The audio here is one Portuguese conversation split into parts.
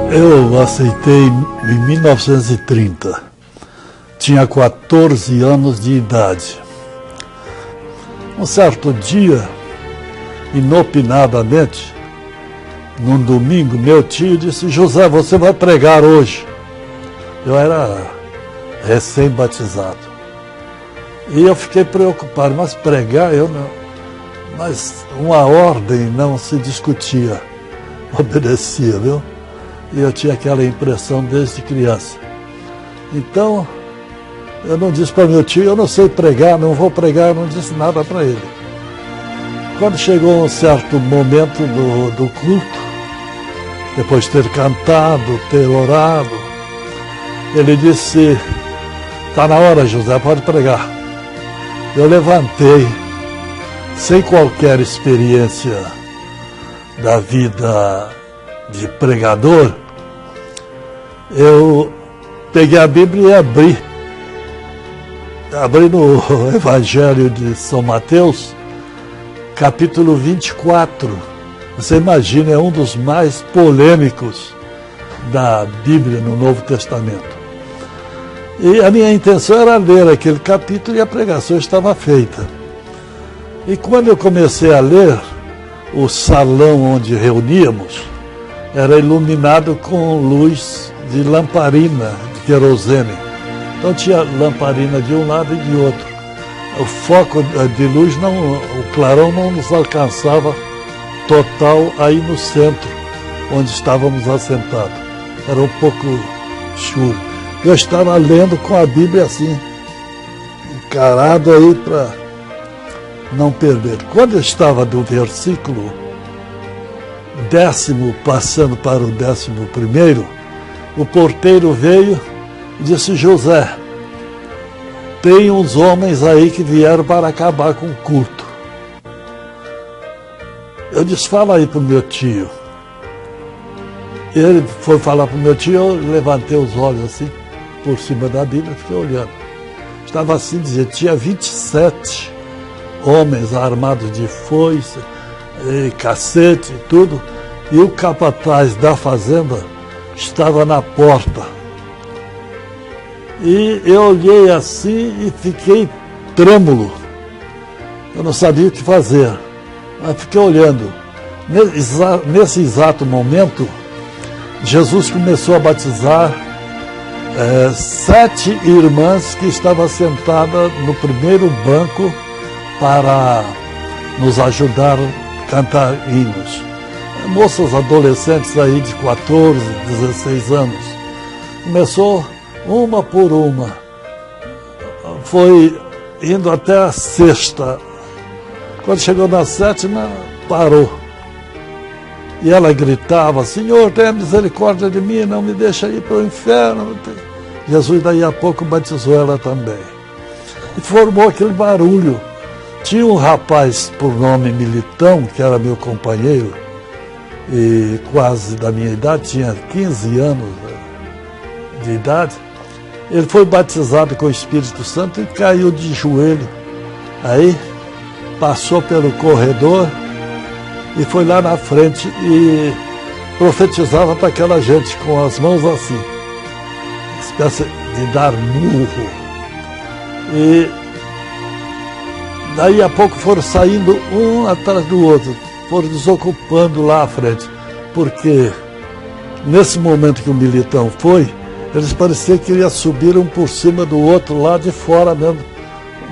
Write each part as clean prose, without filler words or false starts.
Eu aceitei em 1930, tinha 14 anos de idade. Um certo dia, inopinadamente, num domingo, meu tio disse: José, você vai pregar hoje. Eu era recém-batizado. E eu fiquei preocupado, mas pregar eu não. Mas uma ordem não se discutia, obedecia, viu? E eu tinha aquela impressão desde criança. Então, eu não disse para meu tio: eu não sei pregar, não vou pregar, eu não disse nada para ele. Quando chegou um certo momento do culto, depois de ter cantado, ter orado, ele disse: está na hora, José, pode pregar. Eu levantei, sem qualquer experiência da vida de pregador, eu peguei a Bíblia e abri no Evangelho de São Mateus, capítulo 24. Você imagina, é um dos mais polêmicos da Bíblia no Novo Testamento. E a minha intenção era ler aquele capítulo e a pregação estava feita. E quando eu comecei a ler, o salão onde reuníamos era iluminado com luz de lamparina, de querosene. Então tinha lamparina de um lado e de outro. O foco de luz, o clarão não nos alcançava total aí no centro, onde estávamos assentados. Era um pouco escuro. Eu estava lendo com a Bíblia assim, encarado aí para não perder. Quando eu estava do versículo 10º, passando para o 11º, o porteiro veio e disse: José, tem uns homens aí que vieram para acabar com o culto. Eu disse: fala aí para o meu tio. Ele foi falar para o meu tio, eu levantei os olhos assim, por cima da Bíblia, fiquei olhando. Estava assim, dizia, tinha 27 homens armados de foice, e cacete e tudo, e o capataz da fazenda estava na porta. E eu olhei assim e fiquei trêmulo. Eu não sabia o que fazer, mas fiquei olhando. Nesse exato momento, Jesus começou a batizar 7 irmãs que estavam sentadas no primeiro banco para nos ajudar a cantar hinos. Moças adolescentes aí de 14, 16 anos. Começou uma por uma. Foi indo até a 6ª. Quando chegou na 7ª, parou. E ela gritava: Senhor, tenha misericórdia de mim, não me deixa ir para o inferno. Jesus daí a pouco batizou ela também. E formou aquele barulho. Tinha um rapaz por nome Militão, que era meu companheiro, e quase da minha idade, tinha 15 anos de idade. Ele foi batizado com o Espírito Santo e caiu de joelho. Aí passou pelo corredor e foi lá na frente e profetizava para aquela gente com as mãos assim, espécie de dar murro. E daí a pouco foram saindo um atrás do outro, foram desocupando lá à frente, porque nesse momento que o Militão foi, eles pareciam que iam subir um por cima do outro lá de fora mesmo,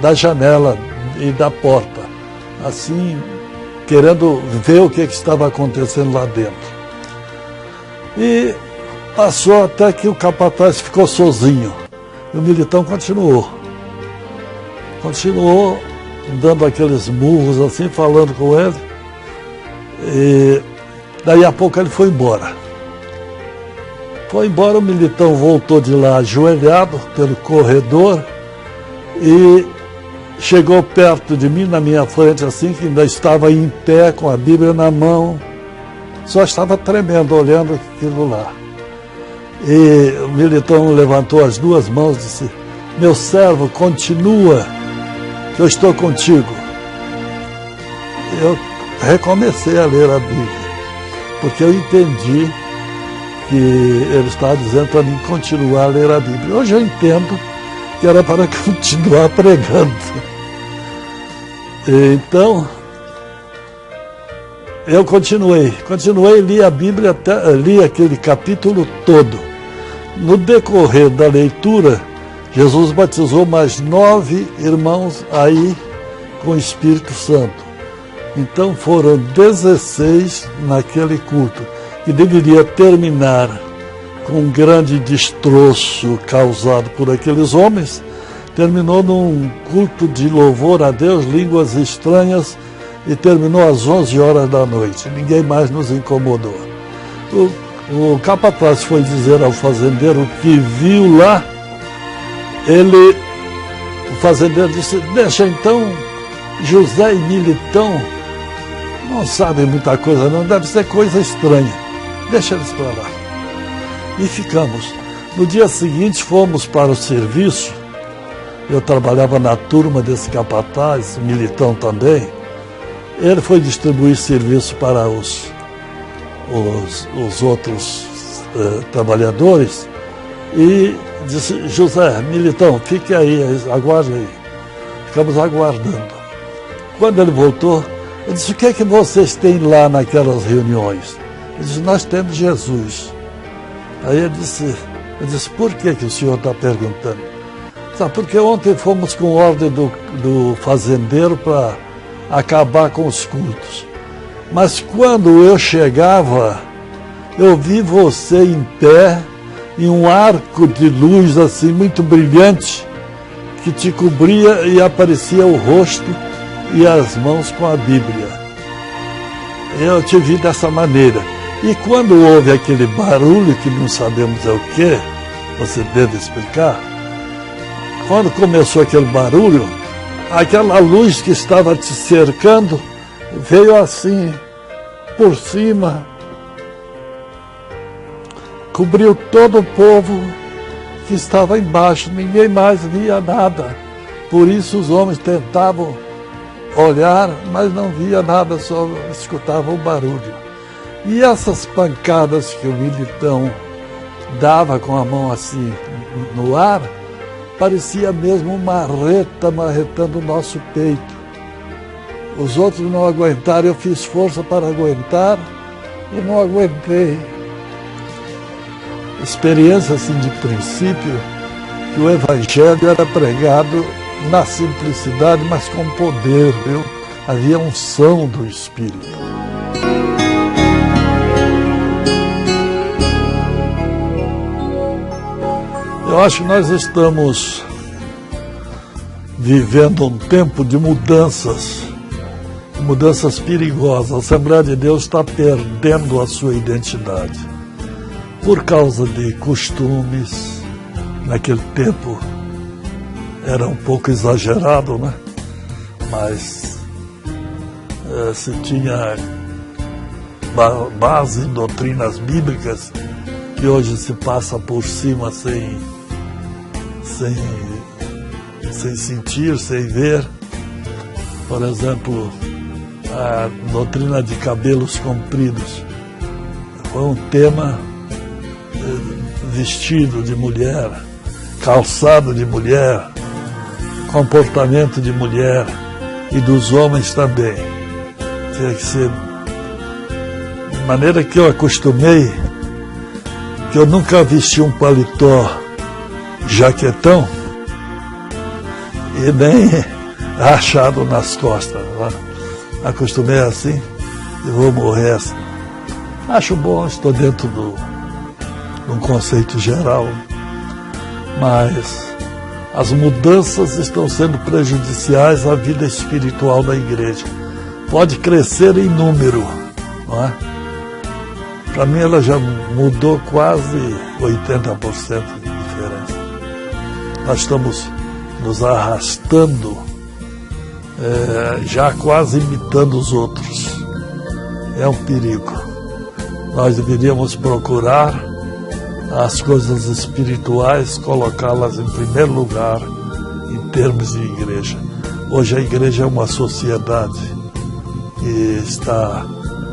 da janela e da porta, assim, querendo ver o que estava acontecendo lá dentro. E passou até que o capataz ficou sozinho. E o Militão continuou dando aqueles murros assim, falando com ele. E daí a pouco ele foi embora. O Militão voltou de lá ajoelhado pelo corredor e chegou perto de mim, na minha frente assim, que ainda estava em pé com a Bíblia na mão, só estava tremendo, olhando aquilo lá. E o Militão levantou as 2 mãos e disse: meu servo, continua, que eu estou contigo. Eu recomecei a ler a Bíblia, porque eu entendi que ele estava dizendo para mim continuar a ler a Bíblia. Hoje eu entendo que era para continuar pregando. Então, eu continuei, li a Bíblia, li aquele capítulo todo. No decorrer da leitura, Jesus batizou mais 9 irmãos aí com o Espírito Santo. Então foram 16 naquele culto, que deveria terminar com um grande destroço causado por aqueles homens. Terminou num culto de louvor a Deus, línguas estranhas, e terminou às 11 horas da noite. Ninguém mais nos incomodou. O capataz foi dizer ao fazendeiro que viu lá. O fazendeiro disse: deixa então, José e Militão não sabem muita coisa não, deve ser coisa estranha, deixa eles para lá. E ficamos. No dia seguinte fomos para o serviço. Eu trabalhava na turma desse capataz, Militão também. Ele foi distribuir serviço para os outros trabalhadores e disse: José, Militão, fique aí, aguarde aí. Ficamos aguardando. Quando ele voltou, eu disse: o que é que vocês têm lá naquelas reuniões? Ele disse: nós temos Jesus. Aí eu disse: por que o senhor está perguntando? Sabe, porque ontem fomos com ordem do fazendeiro para acabar com os cultos. Mas quando eu chegava, eu vi você em pé, em um arco de luz assim muito brilhante, que te cobria e aparecia o rosto e as mãos com a Bíblia. Eu te vi dessa maneira. E quando houve aquele barulho, que não sabemos é o que, você deve explicar, quando começou aquele barulho, aquela luz que estava te cercando veio assim, por cima, cobriu todo o povo que estava embaixo, ninguém mais via nada. Por isso os homens tentavam olhar, mas não via nada, só escutavam o barulho. E essas pancadas que o Militão dava com a mão assim no ar, parecia mesmo uma marreta marretando o nosso peito. Os outros não aguentaram, eu fiz força para aguentar e não aguentei. Experiência assim de princípio, que o Evangelho era pregado na simplicidade, mas com poder, viu? Havia unção do Espírito. Eu acho que nós estamos vivendo um tempo de mudanças perigosas. A Assembleia de Deus está perdendo a sua identidade por causa de costumes. Naquele tempo era um pouco exagerado, né? Mas se tinha base em doutrinas bíblicas que hoje se passa por cima sem sentir, sem ver. Por exemplo, a doutrina de cabelos compridos foi um tema. Vestido de mulher, calçado de mulher, comportamento de mulher e dos homens também. Tinha que ser de maneira que eu acostumei, que eu nunca vesti um paletó jaquetão e nem rachado nas costas. Né? Acostumei assim e vou morrer assim. Acho bom, estou dentro de um conceito geral, mas as mudanças estão sendo prejudiciais à vida espiritual da igreja. Pode crescer em número, não é? Para mim ela já mudou quase 80% de diferença. Nós estamos nos arrastando, já quase imitando os outros. É um perigo. Nós deveríamos procurar as coisas espirituais, colocá-las em primeiro lugar em termos de igreja. Hoje a igreja é uma sociedade que está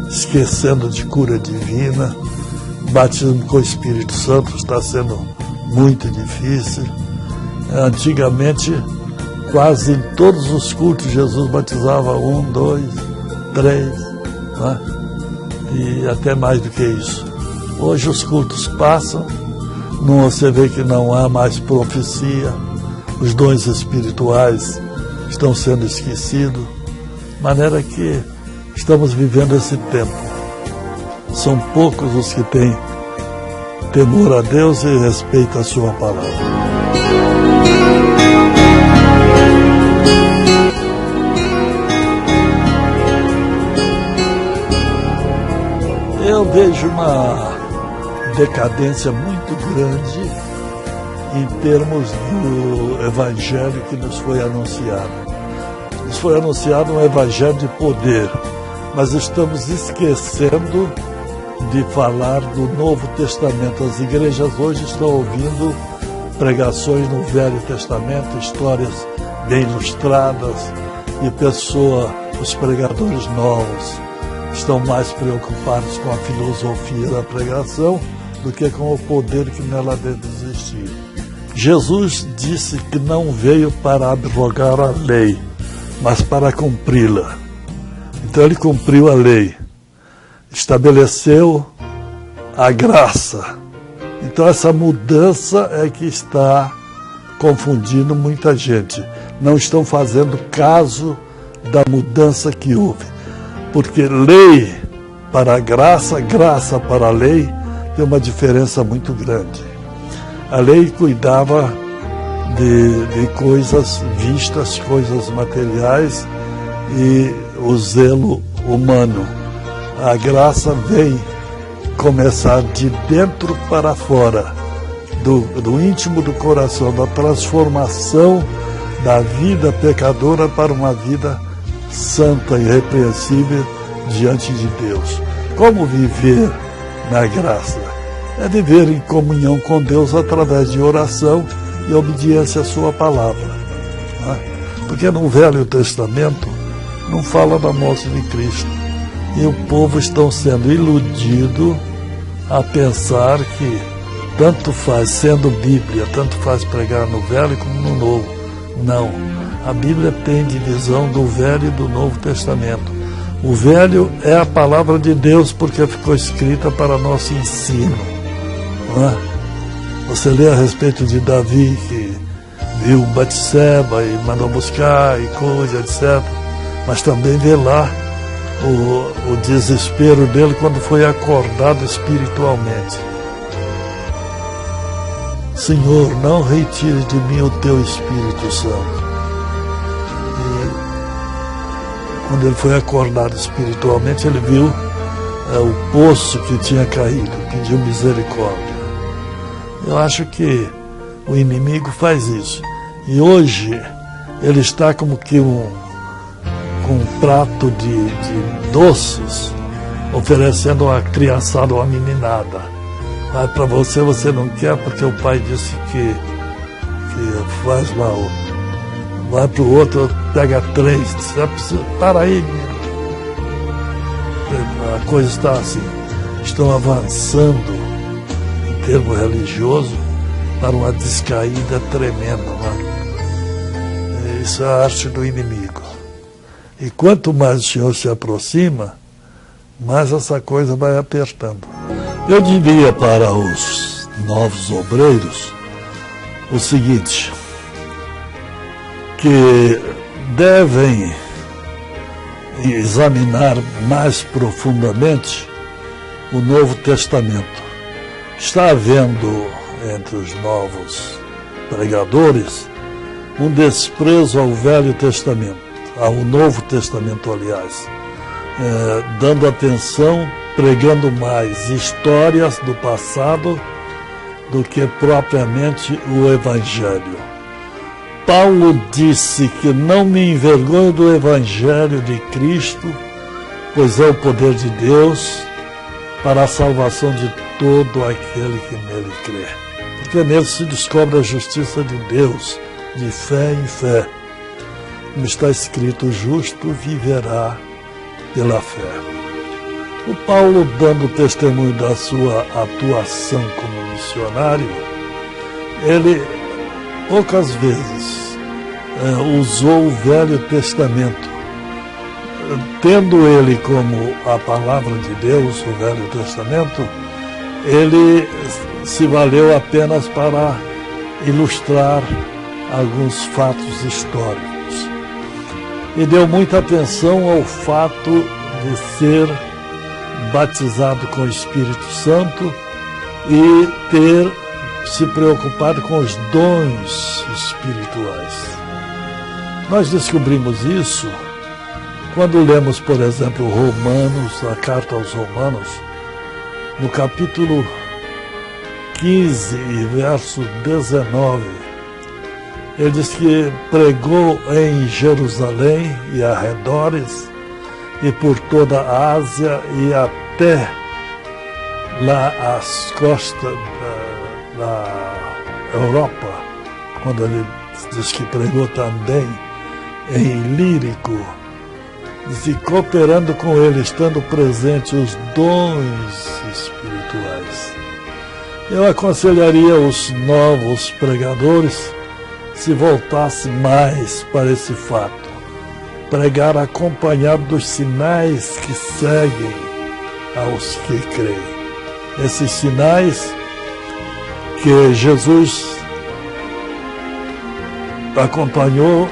esquecendo de cura divina, batismo com o Espírito Santo está sendo muito difícil. Antigamente, quase em todos os cultos, Jesus batizava 1, 2, 3, né? E até mais do que isso. Hoje os cultos passam, você vê que não há mais profecia, os dons espirituais estão sendo esquecidos, de maneira que estamos vivendo esse tempo. São poucos os que têm temor a Deus e respeitam a sua palavra. Eu vejo uma decadência muito grande em termos do evangelho que nos foi anunciado. Nos foi anunciado um evangelho de poder, mas estamos esquecendo de falar do Novo Testamento. As igrejas hoje estão ouvindo pregações no Velho Testamento, histórias bem ilustradas, e os pregadores novos estão mais preocupados com a filosofia da pregação do que com o poder que nela deve existir. Jesus disse que não veio para abrogar a lei, mas para cumpri-la. Então ele cumpriu a lei, estabeleceu a graça. Então essa mudança é que está confundindo muita gente. Não estão fazendo caso da mudança que houve. Porque lei para a graça, graça para a lei, tem uma diferença muito grande. A lei cuidava de coisas vistas, coisas materiais e o zelo humano. A graça vem começar de dentro para fora, do íntimo do coração, da transformação da vida pecadora para uma vida santa e irrepreensível diante de Deus. Como viver na graça? É viver em comunhão com Deus através de oração e obediência à sua palavra. Porque no Velho Testamento não fala da morte de Cristo. E o povo está sendo iludido a pensar que tanto faz, sendo Bíblia, tanto faz pregar no Velho como no Novo. Não. A Bíblia tem divisão do Velho e do Novo Testamento. O Velho é a palavra de Deus porque ficou escrita para nosso ensino. Você lê a respeito de Davi, que viu Batseba e mandou buscar e coisa, etc. Mas também vê lá o desespero dele quando foi acordado espiritualmente. Senhor, não retire de mim o teu Espírito Santo. E quando ele foi acordado espiritualmente, ele viu o poço que tinha caído, pediu misericórdia. Eu acho que o inimigo faz isso. E hoje ele está como que com um prato de doces, oferecendo uma criançada, uma meninada. Mas para você não quer porque o pai disse que faz mal. Vai para o outro, pega 3, para aí, menino. A coisa está assim. Estão avançando em termo religioso para uma descaída tremenda. Isso é a arte do inimigo. E quanto mais o Senhor se aproxima, mais essa coisa vai apertando. Eu diria para os novos obreiros o seguinte, que devem examinar mais profundamente o Novo Testamento. Está havendo entre os novos pregadores um desprezo ao Velho Testamento, ao Novo Testamento, aliás, dando atenção, pregando mais histórias do passado do que propriamente o Evangelho. Paulo disse que não me envergonho do Evangelho de Cristo, pois é o poder de Deus para a salvação de todo aquele que nele crê. Porque nele se descobre a justiça de Deus, de fé em fé. Como está escrito, o justo viverá pela fé. O Paulo, dando testemunho da sua atuação como missionário, ele poucas vezes usou o Velho Testamento, tendo ele como a palavra de Deus, o Velho Testamento, ele se valeu apenas para ilustrar alguns fatos históricos. E deu muita atenção ao fato de ser batizado com o Espírito Santo e ter se preocupado com os dons espirituais. Nós descobrimos isso quando lemos, por exemplo, Romanos, a carta aos Romanos, no capítulo 15 e verso 19, ele diz que pregou em Jerusalém e arredores e por toda a Ásia e até lá às costas da Europa, quando ele diz que pregou também em Lírico, e cooperando com ele, estando presente os dons espirituais. Eu aconselharia os novos pregadores se voltasse mais para esse fato, pregar acompanhado dos sinais que seguem aos que creem. Esses sinais que Jesus acompanhou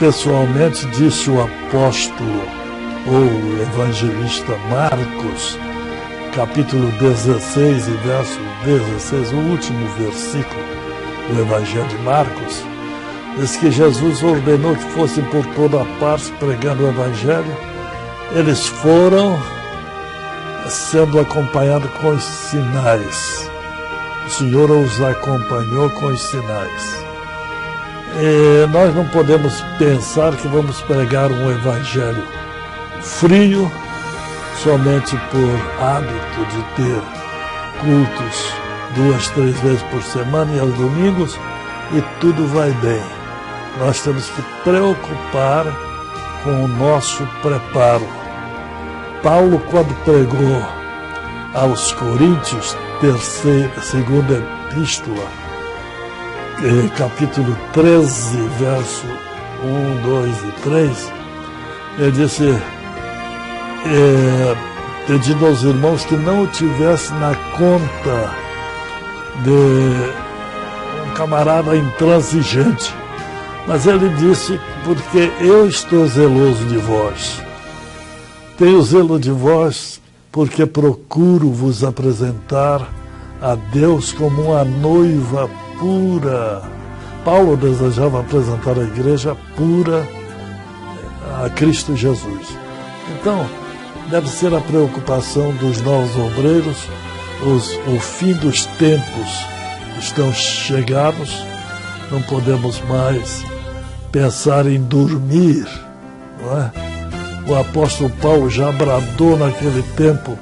pessoalmente, disse o apóstolo ou evangelista Marcos, capítulo 16 e verso 16, o último versículo do Evangelho de Marcos, diz que Jesus ordenou que fossem por toda parte pregando o Evangelho. Eles foram sendo acompanhados com os sinais. O Senhor os acompanhou com os sinais. E nós não podemos pensar que vamos pregar um evangelho frio somente por hábito de ter cultos 2, 3 vezes por semana e aos domingos e tudo vai bem. Nós temos que preocupar com o nosso preparo. Paulo, quando pregou aos Coríntios, segunda epístola, capítulo 13, verso 1, 2 e 3, ele disse, pedindo aos irmãos que não o tivesse na conta de um camarada intransigente, mas ele disse, porque eu estou zeloso de vós. Tenho zelo de vós porque procuro vos apresentar a Deus como uma noiva pura. Paulo desejava apresentar a igreja pura a Cristo Jesus. Então, deve ser a preocupação dos novos obreiros. O fim dos tempos estão chegados, não podemos mais pensar em dormir, não é? O apóstolo Paulo já bradou naquele tempo,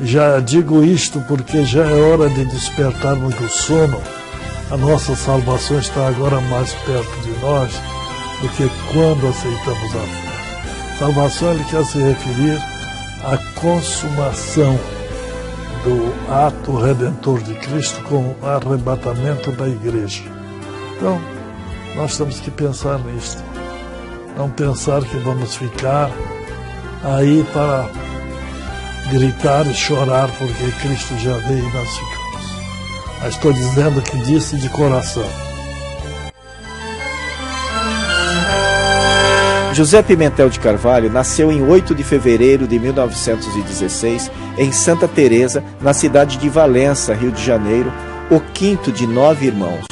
já digo isto porque já é hora de despertarmos do sono. A nossa salvação está agora mais perto de nós do que quando aceitamos a fé. Salvação, ele quer se referir à consumação do ato redentor de Cristo com o arrebatamento da igreja. Então, nós temos que pensar nisto. Não pensar que vamos ficar aí para gritar e chorar porque Cristo já veio e nós ficamos. Mas estou dizendo que disse de coração. José Pimentel de Carvalho nasceu em 8 de fevereiro de 1916 em Santa Teresa, na cidade de Valença, Rio de Janeiro, o quinto de 9 irmãos.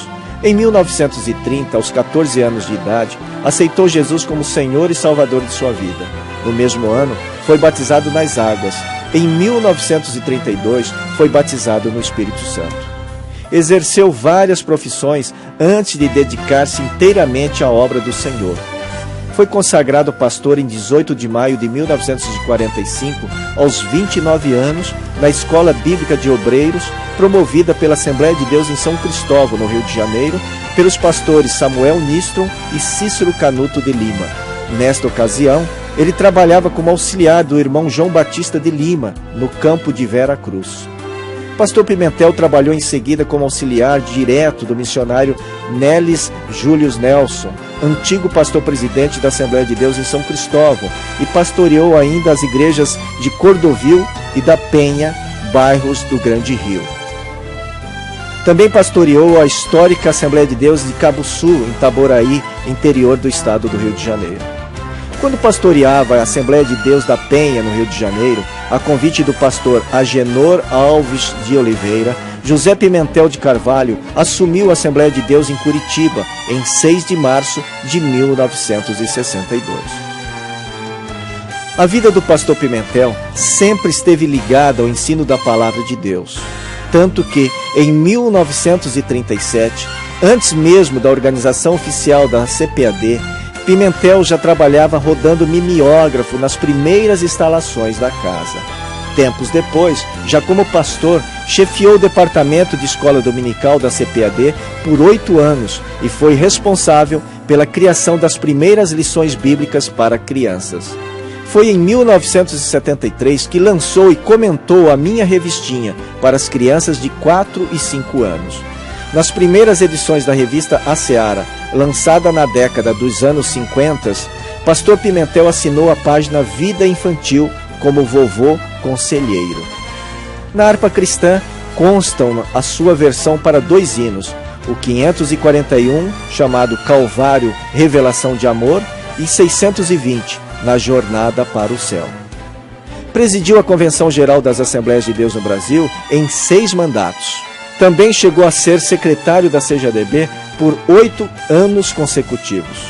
Em 1930, aos 14 anos de idade, aceitou Jesus como Senhor e Salvador de sua vida. No mesmo ano, foi batizado nas águas. Em 1932, foi batizado no Espírito Santo. Exerceu várias profissões antes de dedicar-se inteiramente à obra do Senhor. Foi consagrado pastor em 18 de maio de 1945, aos 29 anos, na Escola Bíblica de Obreiros, promovida pela Assembleia de Deus em São Cristóvão, no Rio de Janeiro, pelos pastores Samuel Nistron e Cícero Canuto de Lima. Nesta ocasião, ele trabalhava como auxiliar do irmão João Batista de Lima, no campo de Vera Cruz. Pastor Pimentel trabalhou em seguida como auxiliar direto do missionário Nelis Július Nelson, antigo pastor-presidente da Assembleia de Deus em São Cristóvão, e pastoreou ainda as igrejas de Cordovil e da Penha, bairros do Grande Rio. Também pastoreou a histórica Assembleia de Deus de Cabo Sul, em Itaboraí, interior do estado do Rio de Janeiro. Quando pastoreava a Assembleia de Deus da Penha, no Rio de Janeiro, a convite do pastor Agenor Alves de Oliveira, José Pimentel de Carvalho assumiu a Assembleia de Deus em Curitiba, em 6 de março de 1962. A vida do pastor Pimentel sempre esteve ligada ao ensino da palavra de Deus, tanto que, em 1937, antes mesmo da organização oficial da CPAD, Pimentel já trabalhava rodando mimeógrafo nas primeiras instalações da casa. Tempos depois, já como pastor, chefiou o departamento de escola dominical da CPAD por 8 anos e foi responsável pela criação das primeiras lições bíblicas para crianças. Foi em 1973 que lançou e comentou a Minha Revistinha para as crianças de 4 e 5 anos. Nas primeiras edições da revista A Seara, lançada na década dos anos 50, Pastor Pimentel assinou a página Vida Infantil como vovô conselheiro. Na harpa cristã constam a sua versão para 2 hinos, o 541, chamado Calvário, Revelação de Amor, e 620, Na Jornada para o Céu. Presidiu a Convenção Geral das Assembleias de Deus no Brasil em 6 mandatos. Também chegou a ser secretário da CJDB por 8 anos consecutivos.